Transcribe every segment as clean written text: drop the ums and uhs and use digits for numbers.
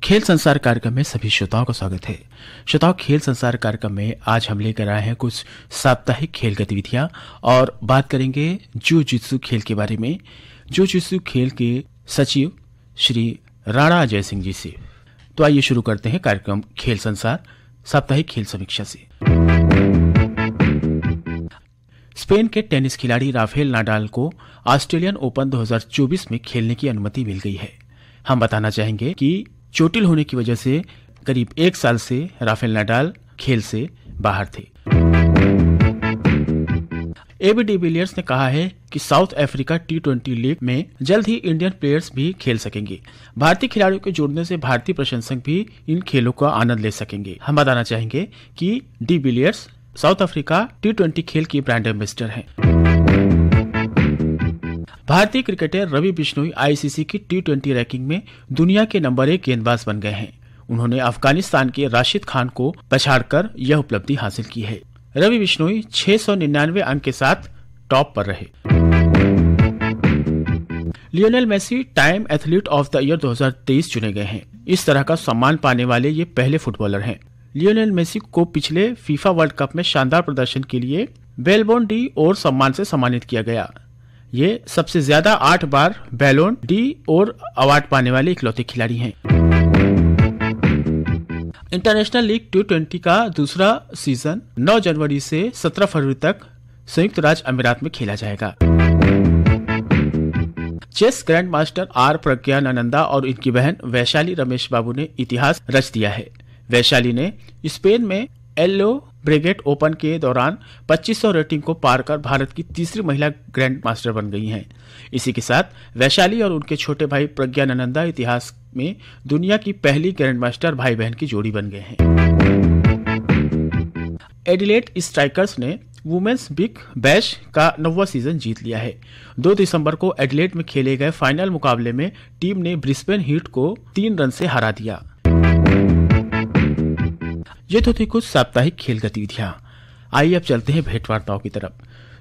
खेल संसार कार्यक्रम में सभी श्रोताओं का स्वागत है। श्रोताओं, खेल संसार कार्यक्रम में आज हम लेकर आए हैं कुछ साप्ताहिक खेल गतिविधियां और बात करेंगे जूजित्सु खेल के बारे में। जूजित्सु खेल के सचिव श्री राणा अजय सिंह जी से। तो आइए शुरू करते हैं कार्यक्रम खेल संसार साप्ताहिक खेल समीक्षा से। स्पेन के टेनिस खिलाड़ी राफेल नाडाल को ऑस्ट्रेलियन ओपन 2024 में खेलने की अनुमति मिल गई है। हम बताना चाहेंगे कि चोटिल होने की वजह से करीब 1 साल से राफेल नाडाल खेल से बाहर थे। एबी डिविलियर्स ने कहा है कि साउथ अफ्रीका T20 लीग में जल्द ही इंडियन प्लेयर्स भी खेल सकेंगे। भारतीय खिलाड़ियों के जुड़ने से भारतीय प्रशंसक भी इन खेलों का आनंद ले सकेंगे। हम बताना चाहेंगे कि डिविलियर्स साउथ अफ्रीका T20 खेल की ब्रांड एम्बेसडर हैं। भारतीय क्रिकेटर रवि बिश्नोई आईसीसी की T20 रैंकिंग में दुनिया के नंबर 1 गेंदबाज बन गए हैं। उन्होंने अफगानिस्तान के राशिद खान को पछाड़कर यह उपलब्धि हासिल की है। रवि बिश्नोई 699 अंक के साथ टॉप पर रहे। Lionel Messi Time athlete of the year 2023 चुने गए हैं। इस तरह का सम्मान पाने वाले ये पहले फुटबॉलर हैं। लियोनेल मेसी को पिछले फीफा वर्ल्ड कप में शानदार प्रदर्शन के लिए बैलोन डी ओर सम्मान से सम्मानित किया गया। ये सबसे ज्यादा 8 बार बैलोन डी ओर अवार्ड पाने वाले इकलौते खिलाड़ी हैं। इंटरनेशनल लीग T20 का दूसरा सीजन 9 जनवरी से 17 फरवरी तक संयुक्त राज्य अमीरात में खेला जाएगा। Chess grandmaster R Praggnanandhaa और इनकी बहन वैशाली रमेश बाबू ने इतिहास रच दिया है। वैशाली ने स्पेन में एलो ब्रिगेड ओपन के दौरान 2500 रेटिंग को पार कर भारत की तीसरी महिला ग्रैंड मास्टर बन गई हैं। इसी के साथ वैशाली और उनके छोटे भाई प्रज्ञानंदा इतिहास में दुनिया की पहली ग्रैंड मास्टर भाई बहन की जोड़ी बन गए हैं। एडिलेड स्ट्राइकर्स ने वुमेन्स बिग बैश का 9वां सीजन जीत लिया है। 2 दिसंबर को एडिलेड में खेले गए फाइनल मुकाबले में टीम ने ब्रिस्बेन हीट को 3 रन से हरा दिया। ये तो थी कुछ साप्ताहिक खेल गतिविधियां। आइए अब चलते हैं भेंटवार्ताओं की तरफ।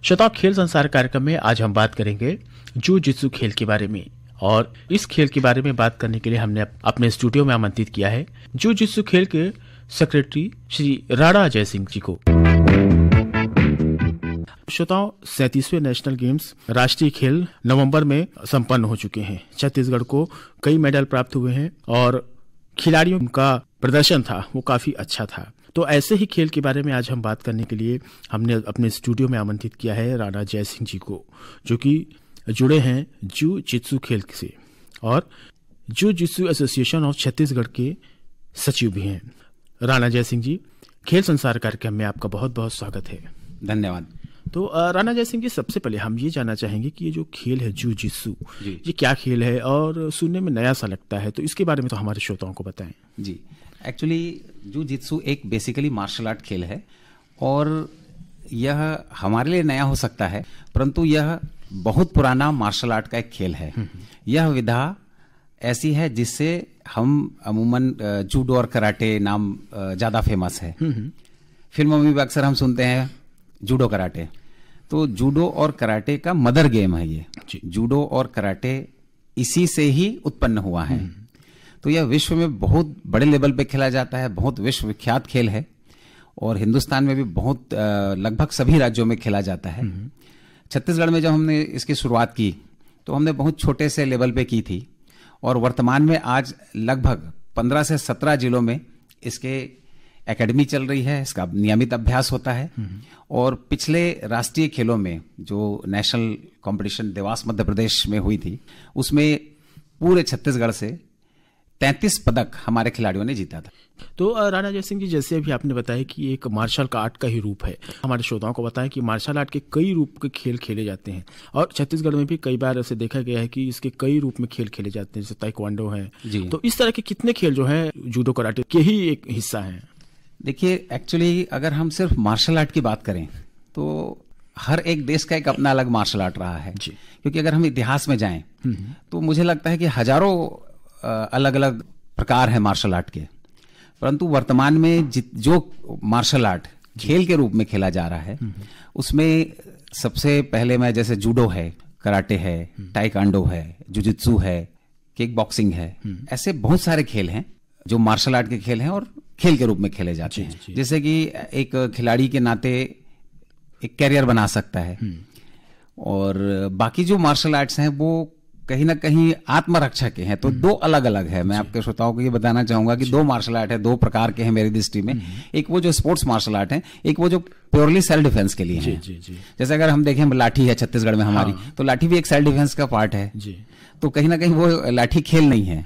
श्रोताओं, खेल संसार कार्यक्रम में आज हम बात करेंगे जूजित्सु खेल के बारे में और इस खेल के बारे में बात करने के लिए हमने अपने स्टूडियो में आमंत्रित किया है जूजित्सु खेल के सेक्रेटरी श्री राणा अजय सिंह जी को। श्रोताओं, 37वें नेशनल गेम्स राष्ट्रीय खेल नवंबर में संपन्न हो चुके हैं। छत्तीसगढ़ को कई मेडल प्राप्त हुए हैं और खिलाड़ियों का प्रदर्शन था वो काफी अच्छा था। तो ऐसे ही खेल के बारे में आज हम बात करने के लिए हमने अपने स्टूडियो में आमंत्रित किया है राणा जय सिंह जी को, जो कि जुड़े हैं जूजित्सु खेल से और जूजित्सु एसोसिएशन ऑफ छत्तीसगढ़ के सचिव भी हैं। राणा जय सिंह जी, खेल संसार कार्यक्रम में आपका बहुत बहुत स्वागत है। धन्यवाद। तो राणा जय सिंह जी, सबसे पहले हम ये जानना चाहेंगे कि ये जो खेल है जूजित्सु, ये क्या खेल है और सुनने में नया सा लगता है, तो इसके बारे में तो हमारे श्रोताओं को बताएं। जी, एक्चुअली जूजित्सु एक बेसिकली मार्शल आर्ट खेल है और यह हमारे लिए नया हो सकता है, परंतु यह बहुत पुराना मार्शल आर्ट का एक खेल है। यह विधा ऐसी है जिससे हम अमूमन जूडो और कराटे नाम ज्यादा फेमस है। फिल्मों में भी अक्सर हम सुनते हैं जूडो कराटे। तो जूडो और कराटे का मदर गेम है ये। जूडो और कराटे इसी से ही उत्पन्न हुआ है। तो यह विश्व में बहुत बड़े लेवल पे खेला जाता है, बहुत विश्व विख्यात खेल है और हिंदुस्तान में भी बहुत लगभग सभी राज्यों में खेला जाता है। छत्तीसगढ़ में जब हमने इसकी शुरुआत की तो हमने बहुत छोटे से लेवल पे की थी और वर्तमान में आज लगभग 15 से 17 जिलों में इसके एकेडमी चल रही है, इसका नियमित अभ्यास होता है। और पिछले राष्ट्रीय खेलों में जो नेशनल कंपटीशन देवास मध्य प्रदेश में हुई थी, उसमें पूरे छत्तीसगढ़ से 33 पदक हमारे खिलाड़ियों ने जीता था। तो राणा जय सिंह जी, जैसे अभी आपने बताया कि एक मार्शल आर्ट का ही रूप है, हमारे श्रोताओं को बताएं कि मार्शल आर्ट के कई रूप के खेल खेले जाते हैं और छत्तीसगढ़ में भी कई बार ऐसे देखा गया है कि इसके कई रूप में खेल खेले जाते हैं, जैसे ताइक्वांडो है। तो इस तरह के कितने खेल जो है जूडो कराटे के ही एक हिस्सा है? देखिए, एक्चुअली अगर हम सिर्फ मार्शल आर्ट की बात करें तो हर एक देश का एक अपना अलग मार्शल आर्ट रहा है। क्योंकि अगर हम इतिहास में जाएं तो मुझे लगता है कि हजारों अलग अलग प्रकार हैं मार्शल आर्ट के, परंतु वर्तमान में जो मार्शल आर्ट खेल के रूप में खेला जा रहा है उसमें सबसे पहले मैं जैसे जूडो है, कराटे है, ताइक्वांडो है, जुजित्सु है, किक बॉक्सिंग है, ऐसे बहुत सारे खेल हैं जो मार्शल आर्ट के खेल हैं और खेल के रूप में खेले जाते हैं। जैसे कि एक खिलाड़ी के नाते एक कैरियर बना सकता है, और बाकी जो मार्शल आर्ट्स हैं वो कहीं ना कहीं आत्मरक्षा के हैं। तो दो अलग अलग है। मैं आपके श्रोताओं को ये बताना चाहूंगा कि दो मार्शल आर्ट है, दो प्रकार के हैं मेरी दृष्टि में। एक वो जो स्पोर्ट्स मार्शल आर्ट है, एक वो जो प्योरली सेल्फ डिफेंस के लिए है। जैसे अगर हम देखें लाठी है छत्तीसगढ़ में हमारी, तो लाठी भी एक सेल्फ डिफेंस का पार्ट है। तो कहीं ना कहीं वो लाठी खेल नहीं है,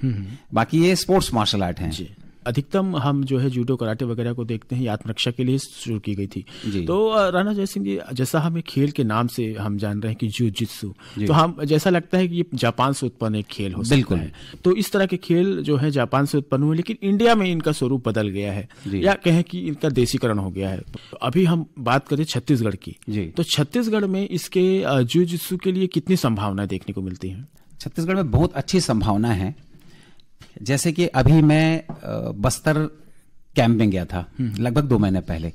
बाकी ये स्पोर्ट्स मार्शल आर्ट है। अधिकतम हम जो है जूडो कराटे वगैरह को देखते हैं, ये आत्मरक्षा के लिए शुरू की गई थी। तो राणा जयसिंह जी, जैसा हमें खेल के नाम से हम जान रहे हैं कि जूजित्सु, तो हम जैसा लगता है कि ये जापान से उत्पन्न एक खेल हो सकता है। तो इस तरह के खेल जो है जापान से उत्पन्न हुए, लेकिन इंडिया में इनका स्वरूप बदल गया है, या कहें कि इनका देसीकरण हो गया है। तो अभी हम बात करें छत्तीसगढ़ की, तो छत्तीसगढ़ में इसके जूजित्सु के लिए कितनी संभावनाएं देखने को मिलती हैं? छत्तीसगढ़ में बहुत अच्छी संभावना है। जैसे कि अभी मैं बस्तर कैंप में गया था लगभग 2 महीने पहले,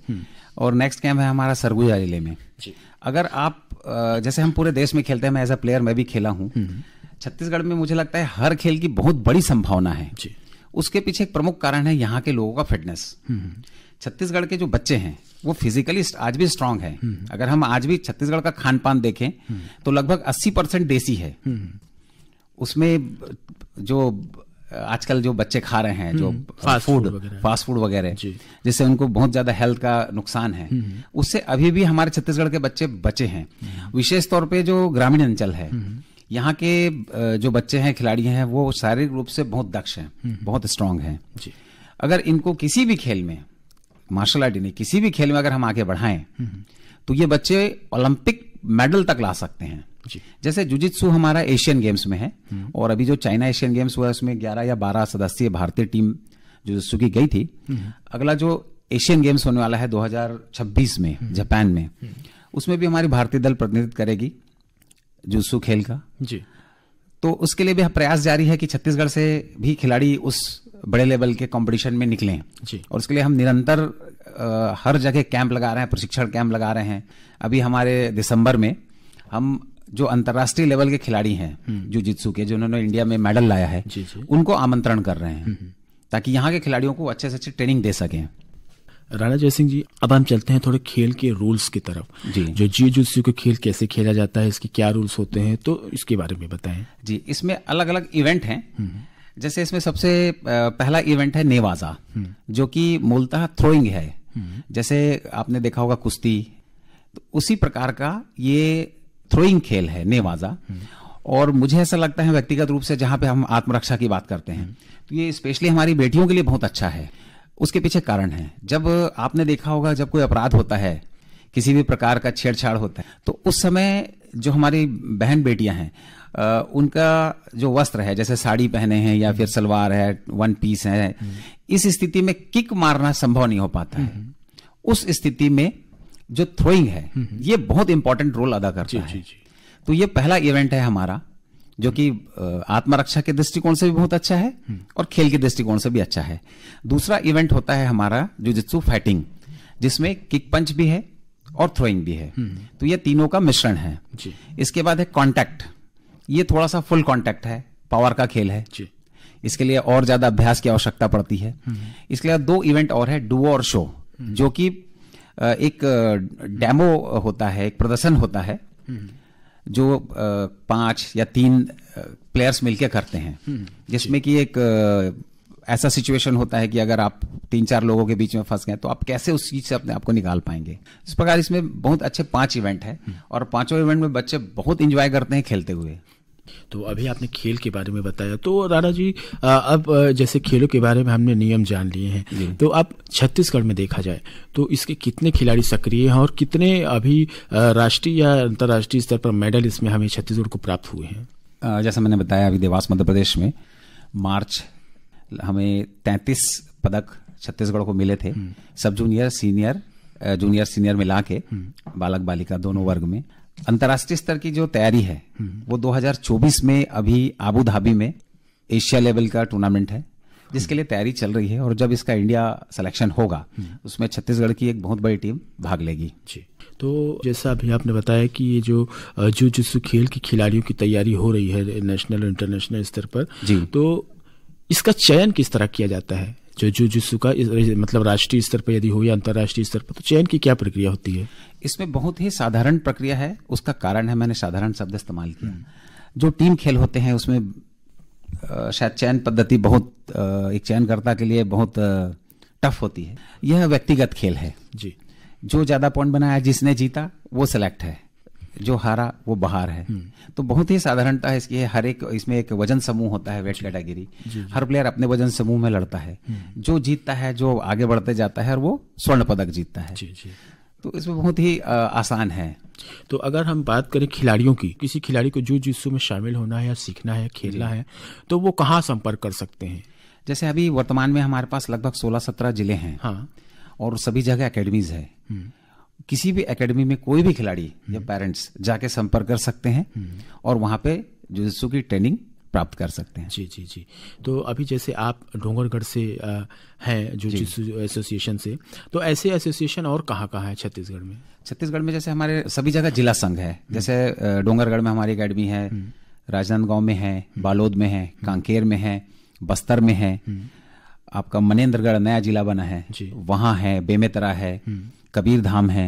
और नेक्स्ट कैंप है हमारा सरगुजा जिले में। अगर आप जैसे हम पूरे देश में खेलते हैं, मैं एज अ प्लेयर मैं भी खेला हूं, छत्तीसगढ़ में मुझे लगता है हर खेल की बहुत बड़ी संभावना है। उसके पीछे एक प्रमुख कारण है यहाँ के लोगों का फिटनेस। छत्तीसगढ़ के जो बच्चे हैं वो फिजिकली आज भी स्ट्रांग है। अगर हम आज भी छत्तीसगढ़ का खान पान देखें तो लगभग 80% देसी है। उसमें जो आजकल जो बच्चे खा रहे हैं, जो फास्ट फूड वगैरह, जिससे उनको बहुत ज्यादा हेल्थ का नुकसान है, उससे अभी भी हमारे छत्तीसगढ़ के बच्चे बचे हैं। विशेष तौर पे जो ग्रामीण अंचल है, यहाँ के जो बच्चे हैं, खिलाड़ी हैं, वो शारीरिक रूप से बहुत दक्ष हैं, बहुत स्ट्रांग हैं। अगर इनको किसी भी खेल में, मार्शल आर्ट नहीं, किसी भी खेल में अगर हम आगे बढ़ाएं तो ये बच्चे ओलंपिक मेडल तक ला सकते हैं। जैसे जुजित्सु हमारा एशियन गेम्स में है, और अभी जो चाइना एशियन गेम्स हुआ है उसमें 11 या 12 सदस्यीय भारतीय टीम जुजित्सु की गई थी। अगला जो एशियन गेम्स होने वाला है 2026 में जापान में, उसमें भी हमारी भारतीय दल प्रतिनिधित्व करेगी जुजित्सु खेल का। तो उसके लिए भी प्रयास जारी है कि छत्तीसगढ़ से भी खिलाड़ी उस बड़े लेवल के कंपटीशन में निकलें, और उसके लिए हम निरंतर हर जगह कैंप लगा रहे हैं, प्रशिक्षण कैंप लगा रहे हैं। अभी हमारे दिसंबर में हम जो अंतर्राष्ट्रीय लेवल के खिलाड़ी हैं जुजित्सु के, जिन्होंने इंडिया में मेडल लाया है, उनको आमंत्रण कर रहे हैं ताकि यहाँ के खिलाड़ियों को अच्छे से अच्छी ट्रेनिंग दे सकें। राणा जयसिंह जी, अब हम चलते हैं थोड़े खेल के रूल्स की तरफ। जो जुजित्सु के खेल कैसे खेला जाता है, इसके क्या रूल्स होते हैं, तो इसके बारे में बताएं। जी, इसमें अलग अलग इवेंट हैं। जैसे इसमें सबसे पहला इवेंट है नेवाजा, जो कि मूलतः थ्रोइंग है। जैसे आपने देखा होगा कुश्ती, तो उसी प्रकार का ये थ्रोइंग खेल है नेवाजा। और मुझे ऐसा लगता है व्यक्तिगत रूप से, जहां पे हम आत्मरक्षा की बात करते हैं, तो ये स्पेशली हमारी बेटियों के लिए बहुत अच्छा है। उसके पीछे कारण है, जब आपने देखा होगा जब कोई अपराध होता है, किसी भी प्रकार का छेड़छाड़ होता है, तो उस समय जो हमारी बहन बेटियां हैं, उनका जो वस्त्र है, जैसे साड़ी पहने हैं या फिर सलवार है, वन पीस है, इस स्थिति में किक मारना संभव नहीं हो पाता है। उस स्थिति में जो थ्रोइंग है ये बहुत इंपॉर्टेंट रोल अदा करता है। तो ये पहला इवेंट है हमारा, जो कि आत्मरक्षा के दृष्टिकोण से भी बहुत अच्छा है और खेल के दृष्टिकोण से भी अच्छा है। दूसरा इवेंट होता है हमारा जुजित्सु फाइटिंग, जिसमें किक पंच भी है और थ्रोइंग भी है। तो ये तीनों का मिश्रण है। इसके बाद है कॉन्टैक्ट, ये थोड़ा सा फुल कॉन्टैक्ट है, पावर का खेल है। इसके लिए और ज्यादा अभ्यास की आवश्यकता पड़ती है। इसके लिए 2 इवेंट और है, डुओ और शो, जो कि एक डेमो होता है, एक प्रदर्शन होता है, जो 5 या 3 प्लेयर्स मिलकर करते हैं, जिसमें कि एक ऐसा सिचुएशन होता है कि अगर आप 3-4 लोगों के बीच में फंस गए तो आप कैसे उस चीज से अपने आप को निकाल पाएंगे। इस प्रकार इसमें बहुत अच्छे 5 इवेंट है, और 5 इवेंट में बच्चे बहुत एंजॉय करते हैं खेलते हुए। तो अभी आपने खेल के बारे में बताया, तो राणा जी अब जैसे खेलों के बारे में हमने नियम जान लिए हैं, तो अब छत्तीसगढ़ में देखा जाए तो इसके कितने खिलाड़ी सक्रिय हैं और कितने अभी राष्ट्रीय या अंतर्राष्ट्रीय स्तर पर मेडल इसमें हमें छत्तीसगढ़ को प्राप्त हुए हैं? जैसा मैंने बताया, अभी देवास मध्य प्रदेश में मार्च हमें 33 पदक छत्तीसगढ़ को मिले थे, सब जूनियर सीनियर, जूनियर सीनियर मिला के, बालक बालिका दोनों वर्ग में। अंतर्राष्ट्रीय स्तर की जो तैयारी है वो 2024 में अभी आबू धाबी में एशिया लेवल का टूर्नामेंट है, जिसके लिए तैयारी चल रही है, और जब इसका इंडिया सिलेक्शन होगा उसमें छत्तीसगढ़ की एक बहुत बड़ी टीम भाग लेगी। तो जैसा अभी आपने बताया कि ये जो जुजित्सु खेल की खिलाड़ियों की तैयारी हो रही है नेशनल और इंटरनेशनल स्तर पर, तो इसका चयन किस तरह किया जाता है? जो जुजित्सु का मतलब राष्ट्रीय स्तर पर यदि हो या अंतर्राष्ट्रीय स्तर पर, तो चयन की क्या प्रक्रिया होती है? इसमें बहुत ही साधारण प्रक्रिया है। उसका कारण है मैंने साधारण शब्द इस्तेमाल किया। जो टीम खेल होते हैं उसमें शायद चयन पद्धति बहुत एक चयनकर्ता के लिए बहुत टफ होती है। यह व्यक्तिगत खेल है जी। जो ज्यादा पॉइंट बनाया, जिसने जीता वो सिलेक्ट है, जो हारा वो बाहर है। तो बहुत ही साधारणता है इसकी। हर एक इसमें एक वजन समूह होता है, वेट कैटेगरी। हर प्लेयर अपने वजन समूह में लड़ता है। जो जीतता है, जो आगे बढ़ते जाता है, और वो स्वर्ण पदक जीतता है। जी जी। तो इसमें बहुत ही आसान है। तो अगर हम बात करें खिलाड़ियों की, किसी खिलाड़ी को जुजित्सु में शामिल होना है या सीखना है, खेलना है, तो वो कहाँ संपर्क कर सकते हैं? जैसे अभी वर्तमान में हमारे पास लगभग 16-17 जिले हैं। हाँ। और सभी जगह एकेडमीज है। किसी भी एकेडमी में कोई भी खिलाड़ी या पेरेंट्स जाके संपर्क कर सकते हैं और वहां पे जुजित्सु की ट्रेनिंग प्राप्त कर सकते हैं। जी जी जी। तो अभी जैसे आप डोंगरगढ़ से हैं जुजित्सु एसोसिएशन से, तो ऐसे एसोसिएशन और कहाँ कहाँ है छत्तीसगढ़ में? छत्तीसगढ़ में जैसे हमारे सभी जगह जिला संघ है। जैसे डोंगरगढ़ में हमारी एकेडमी है, राजनांदगांव में है, बालोद में है, कांकेर में है, बस्तर में है, आपका मनेन्द्रगढ़ नया जिला बना है वहां है, बेमेतरा है, कबीरधाम है।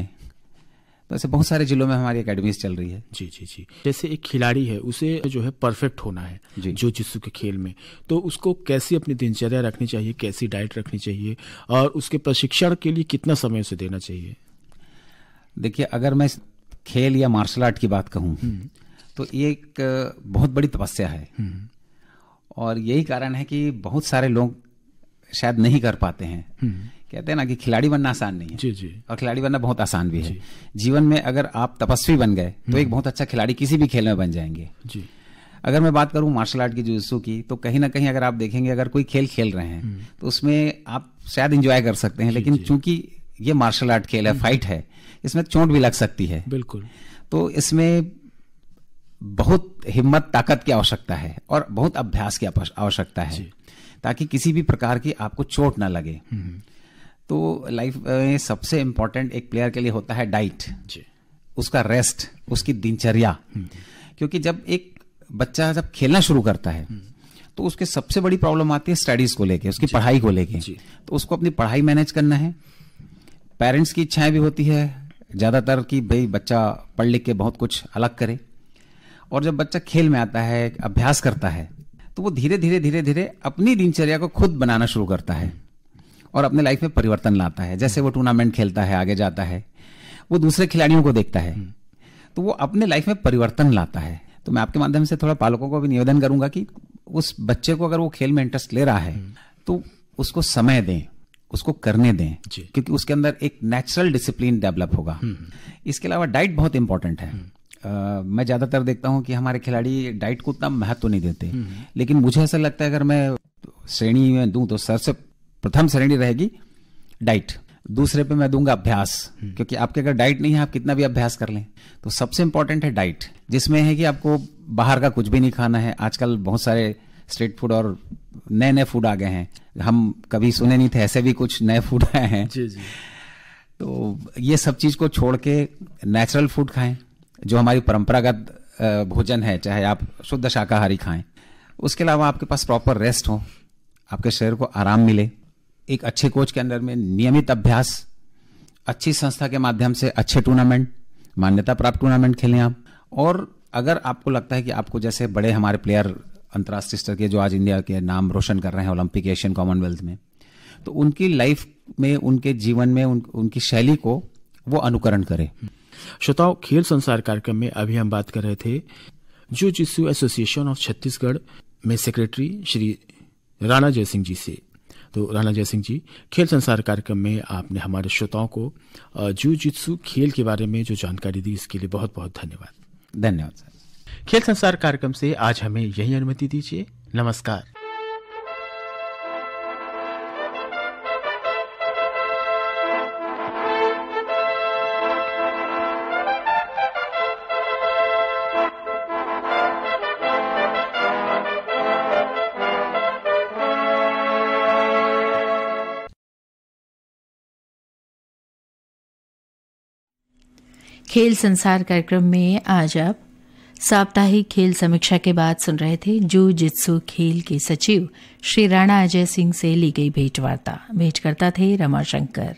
तो ऐसे बहुत सारे जिलों में हमारी एकेडमीज चल रही है। जी जी जी। जैसे एक खिलाड़ी है, उसे जो है परफेक्ट होना है जुजित्सु के खेल में, तो उसको कैसी अपनी दिनचर्या रखनी चाहिए, कैसी डाइट रखनी चाहिए, और उसके प्रशिक्षण के लिए कितना समय उसे देना चाहिए? देखिए, अगर मैं खेल या मार्शल आर्ट की बात कहूं तो ये एक बहुत बड़ी तपस्या है। और यही कारण है कि बहुत सारे लोग शायद नहीं कर पाते हैं। कहते हैं ना कि खिलाड़ी बनना आसान नहीं है। जी जी। और खिलाड़ी बनना बहुत आसान भी है। जीवन में अगर आप तपस्वी बन गए तो एक बहुत अच्छा खिलाड़ी किसी भी खेल में बन जाएंगे। जी। अगर मैं बात करूं मार्शल आर्ट की, जुजित्सु की, तो कहीं ना कहीं अगर आप देखेंगे, अगर कोई खेल खेल रहे हैं तो उसमें आप शायद एंजॉय कर सकते हैं, लेकिन चूंकि ये मार्शल आर्ट खेल है, फाइट है, इसमें चोट भी लग सकती है। बिल्कुल। तो इसमें बहुत हिम्मत, ताकत की आवश्यकता है और बहुत अभ्यास की आवश्यकता है ताकि किसी भी प्रकार की आपको चोट ना लगे। तो लाइफ में सबसे इंपॉर्टेंट एक प्लेयर के लिए होता है डाइट, उसका रेस्ट, उसकी दिनचर्या। क्योंकि जब एक बच्चा जब खेलना शुरू करता है तो उसके सबसे बड़ी प्रॉब्लम आती है स्टडीज को लेके, उसकी पढ़ाई को लेके। तो उसको अपनी पढ़ाई मैनेज करना है। पेरेंट्स की इच्छाएं भी होती है ज्यादातर कि भाई बच्चा पढ़ लिख के बहुत कुछ अलग करे। और जब बच्चा खेल में आता है, अभ्यास करता है, तो वो धीरे धीरे धीरे धीरे अपनी दिनचर्या को खुद बनाना शुरू करता है और अपने लाइफ में परिवर्तन लाता है। जैसे वो टूर्नामेंट खेलता है, आगे जाता है, वो दूसरे खिलाड़ियों को देखता है, तो वो अपने लाइफ में परिवर्तन लाता है। तो मैं आपके माध्यम से थोड़ा पालकों को भी निवेदन करूंगा कि उस बच्चे को अगर वो खेल में इंटरेस्ट ले रहा है तो उसको समय दें, उसको करने दें, क्योंकि उसके अंदर एक नेचुरल डिसिप्लिन डेवलप होगा। इसके अलावा डाइट बहुत इंपॉर्टेंट है। मैं ज्यादातर देखता हूं कि हमारे खिलाड़ी डाइट को उतना महत्व नहीं देते, लेकिन मुझे ऐसा लगता है अगर मैं श्रेणी में दूं तो सबसे प्रथम श्रेणी रहेगी डाइट, दूसरे पे मैं दूंगा अभ्यास। क्योंकि आपके अगर डाइट नहीं है, आप कितना भी अभ्यास कर लें, तो सबसे इंपॉर्टेंट है डाइट, जिसमें है कि आपको बाहर का कुछ भी नहीं खाना है। आजकल बहुत सारे स्ट्रीट फूड और नए नए फूड आ गए हैं, हम कभी सुने नहीं थे, ऐसे भी कुछ नए फूड आए हैं। जी जी। तो ये सब चीज को छोड़ के नेचुरल फूड खाएं, जो हमारी परंपरागत भोजन है, चाहे आप शुद्ध शाकाहारी खाएं। उसके अलावा आपके पास प्रॉपर रेस्ट हो, आपके शरीर को आराम मिले, एक अच्छे कोच के अंदर में नियमित अभ्यास, अच्छी संस्था के माध्यम से अच्छे टूर्नामेंट, मान्यता प्राप्त टूर्नामेंट खेलें आप। और अगर आपको लगता है कि आपको जैसे बड़े हमारे प्लेयर अंतर्राष्ट्रीय स्तर के जो आज इंडिया के नाम रोशन कर रहे हैं ओलंपिक, एशियन, कॉमनवेल्थ में, तो उनकी लाइफ में, उनके जीवन में उनकी शैली को वो अनुकरण करे। श्रोताओं, खेल संसार कार्यक्रम में अभी हम बात कर रहे थे जुजित्सु एसोसिएशन ऑफ छत्तीसगढ़ में सेक्रेटरी श्री राणा जयसिंह जी से। तो राणा जयसिंह जी, खेल संसार कार्यक्रम में आपने हमारे श्रोताओं को जुजित्सु खेल के बारे में जो जानकारी दी, इसके लिए बहुत बहुत धन्यवाद। धन्यवाद सर। खेल संसार कार्यक्रम से आज हमें यही अनुमति दीजिए। नमस्कार। खेल संसार कार्यक्रम में आज आप साप्ताहिक खेल समीक्षा के बाद सुन रहे थे जू जित्सु खेल के सचिव श्री राणा अजय सिंह से ली गई भेंटवार्ता। भेंटकर्ता थे रमाशंकर।